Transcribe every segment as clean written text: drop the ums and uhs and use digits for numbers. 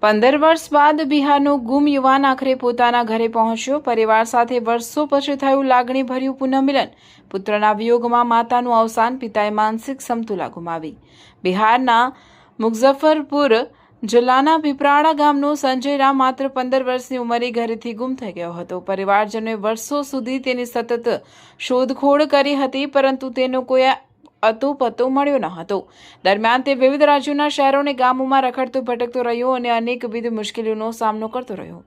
15 વર્ષ બાદ બિહારનો ગુમ યુવાન આખરે પોતાના ઘરે પહોંચ્યો। પરિવાર સાથે વર્ષો પછી થયું લાગણીભર્યું પુનઃમિલન। પુત્રના વિયોગમાં માતાનું અવસાન, પિતાએ માનસિક સમતુલા ગુમાવી। બિહારના મુઝફ્ફરપુર જિલ્લાના પીપરાડા ગામનો સંજય રામ માત્ર 15 વર્ષની ઉંમરે ઘરેથી ગુમ થઈ ગયો હતો। પરિવારજનોએ વર્ષો સુધી તેની સતત શોધખોળ કરી હતી, પરંતુ તેનો કોઈ અતોપતો મળ્યો ન હતો। દરમિયાન તે વિવિધ રાજ્યોના શહેરો અને ગામોમાં રખડતો ભટકતો રહ્યો અને અનેકવિધ મુશ્કેલીઓનો સામનો કરતો રહ્યો।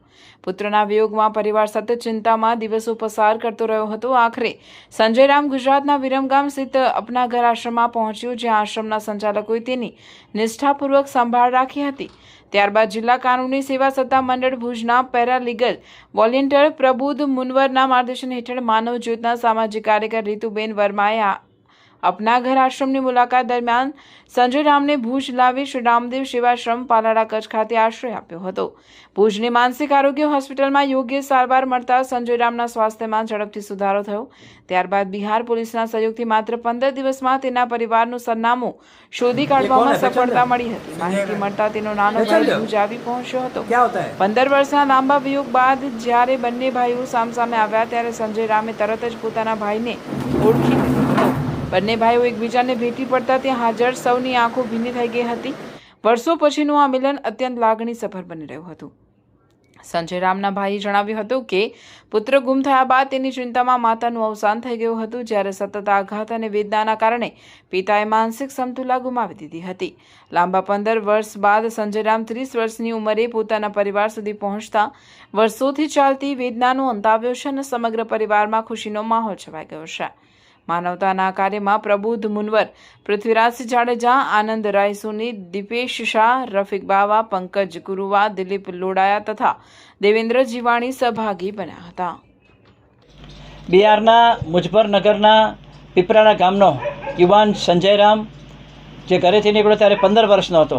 પુત્રના વિયોગમાં પરિવાર સતત ચિંતામાં દિવસો પસાર કરતો રહ્યો હતો। આખરે સંજય રામ ગુજરાતના વિરમગામ સ્થિત અપના ઘર આશ્રમમાં પહોંચ્યો, જ્યાં આશ્રમના સંચાલકોએ તેની નિષ્ઠાપૂર્વક સંભાળ રાખી હતી। ત્યારબાદ જિલ્લા કાનૂની સેવા સત્તા મંડળ ભુજના પેરાલીગલ વોલેન્ટિયર પ્રબુદ્ધ મુનવરના માર્ગદર્શન હેઠળ માનવ જ્યોતના સામાજિક કાર્યકર રીતુબેન વર્માએ અપના ઘર આશ્રમની મુલાકાત દરમિયાન સંજય રામને ભુજ લાવી શ્રી રામદેવ સેવાશ્રમ પાલાડા કચ્છ ખાતે આશ્રય આપ્યો હતો। ભુજની માનસિક આરોગ્ય હોસ્પિટલમાં યોગ્ય સારવાર મળતા સંજય રામના સ્વાસ્થ્યમાં ઝડપથી સુધારો થયો। ત્યારબાદ બિહાર પોલીસના સહયોગથી માત્ર 15 દિવસમાં તેના પરિવારનું સરનામું શોધી કાઢવામાં સફળતા મળી હતી। માહિતી મળતા તેનો નાનો ભાઈ ભુજ આવી પહોંચ્યો હતો। 15 વર્ષના લાંબા વિયોગ બાદ જ્યારે બંને ભાઈઓ સામસામે આવ્યા, ત્યારે સંજય રામે તરત જ પોતાના ભાઈને ઓળખી લીધો હતો। બંને ભાઈઓ એકબીજાને ભેટી પડતા ત્યાં હાજર સૌની આંખો ભીની થઈ ગઈ હતી। વર્ષો પછીનું આ મિલન અત્યંત લાગણીસભર બની રહ્યું હતું। સંજય રામના ભાઈએ જણાવ્યું હતું કે પુત્ર ગુમ થયા બાદ તેની ચિંતામાં માતાનું અવસાન થઈ ગયું હતું, જ્યારે સતત આઘાત અને વેદનાના કારણે પિતાએ માનસિક સમતુલા ગુમાવી દીધી હતી। લાંબા 15 વર્ષ બાદ સંજય રામ 30 વર્ષની ઉંમરે પોતાના પરિવાર સુધી પહોંચતા વર્ષોથી ચાલતી વેદનાનો અંત આવ્યો છે અને સમગ્ર પરિવારમાં ખુશીનો માહોલ છવાઈ ગયો છે। માનવતાના કાર્યમાં પ્રબુદ્ધ મુનવર, પૃથ્વીરાજસિંહ જાડેજા, આનંદ રાયસોની, દીપેશ શાહ, રફીક બાવા, પંકજ ગુરુવા, દિલીપ લોડાયા તથા દેવેન્દ્ર જીવાણી સહભાગી બન્યા હતા। બિહારના મુઝફ્ફરનગરના પીપરાડા ગામનો યુવાન સંજય રામ જે ઘરેથી નીકળ્યો ત્યારે 15 વર્ષનો હતો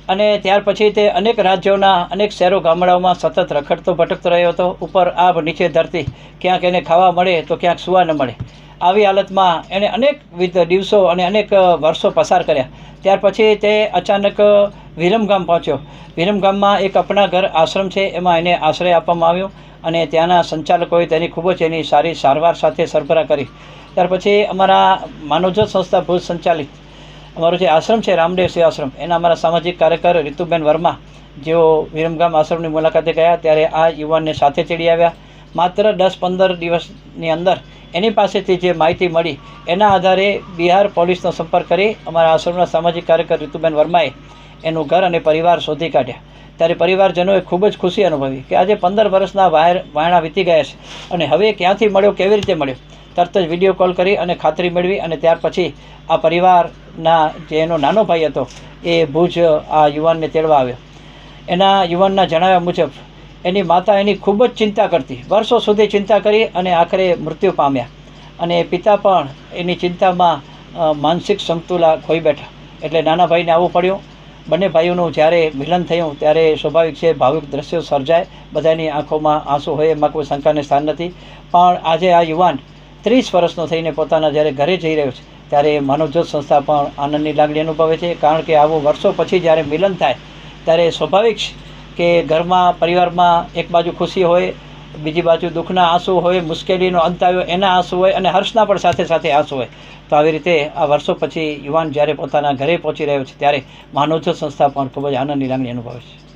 અને ત્યાર પછી તે અનેક રાજ્યોના અનેક શહેરો ગામડાઓમાં સતત રખડતો ભટકતો રહ્યો હતો। ઉપર આબ નીચે ધરતી, ક્યાંક એને ખાવા મળે તો ક્યાંક સુવા ન મળે, આવી હાલતમાં એણે અનેકવિધ દિવસો અને અનેક વર્ષો પસાર કર્યા। ત્યાર પછી તે અચાનક વિરમગામ પહોંચ્યો। વિરમગામમાં એક અપના ઘર આશ્રમ છે, એમાં એને આશ્રય આપવામાં આવ્યો અને ત્યાંના સંચાલકોએ તેની ખૂબ જ એની સારી સારવાર સાથે સરભરા કરી। ત્યાર પછી અમારા માનવજ્યોત સંસ્થા ભુજ સંચાલિત અમારો જે આશ્રમ છે રામદેવ સેવાશ્રમ, એના અમારા સામાજિક કાર્યકર રીતુબેન વર્મા, જેઓ વિરમગામ આશ્રમની મુલાકાતે ગયા ત્યારે આ યુવાનને સાથે તેડી આવ્યા। માત્ર 10-15 દિવસની અંદર એની પાસેથી જે માહિતી મળી એના આધારે બિહાર પોલીસનો સંપર્ક કરી અમારા આશ્રમના સામાજિક કાર્યકર રીતુબેન વર્માએ એનું ઘર અને પરિવાર શોધી કાઢ્યા। ત્યારે પરિવારજનોએ ખૂબ જ ખુશી અનુભવી કે આજે 15 વર્ષના વાયણા વીતી ગયા છે અને હવે ક્યાંથી મળ્યો, કેવી રીતે મળ્યો, તરત જ વિડીયો કોલ કરી અને ખાતરી મેળવી અને ત્યાર પછી આ પરિવારના જે એનો નાનો ભાઈ હતો એ ભુજ આ યુવાનને તેડવા આવ્યો। એના યુવાનના જણાવ્યા મુજબ એની માતા એની ખૂબ જ ચિંતા કરતી, વર્ષો સુધી ચિંતા કરી અને આખરે મૃત્યુ પામ્યા અને પિતા પણ એની ચિંતામાં માનસિક સમતુલા ખોઈ બેઠા। એટલે નાના ભાઈને આવવું પડ્યું। બંને ભાઈઓનું જ્યારે મિલન થયું ત્યારે સ્વાભાવિક છે ભાવુક દ્રશ્યો સર્જાય, બધાની આંખોમાં આંસુ હોય એમાં કોઈ શંકાને સ્થાન નથી। પણ આજે આ યુવાન 30 વર્ષનો થઈને પોતાના જ્યારે ઘરે જઈ રહ્યો છે ત્યારે માનવજ્યોત સંસ્થા પણ આનંદની લાગણી અનુભવે છે, કારણ કે આવું વર્ષો પછી જ્યારે મિલન થાય ત્યારે સ્વાભાવિક કે ઘરમાં પરિવારમાં એક બાજુ ખુશી હોય, બીજી બાજુ દુઃખના આંસુ હોય, મુશ્કેલીનો અંત આવ્યો એના આંસુ હોય અને હર્ષના પણ સાથે સાથે આંસુ હોય। તો આવી રીતે આ વર્ષો પછી યુવાન જ્યારે પોતાના ઘરે પહોંચી રહ્યો છે ત્યારે માનવજ્યોત સંસ્થા પણ ખૂબ જ આનંદની લાગણી અનુભવે છે।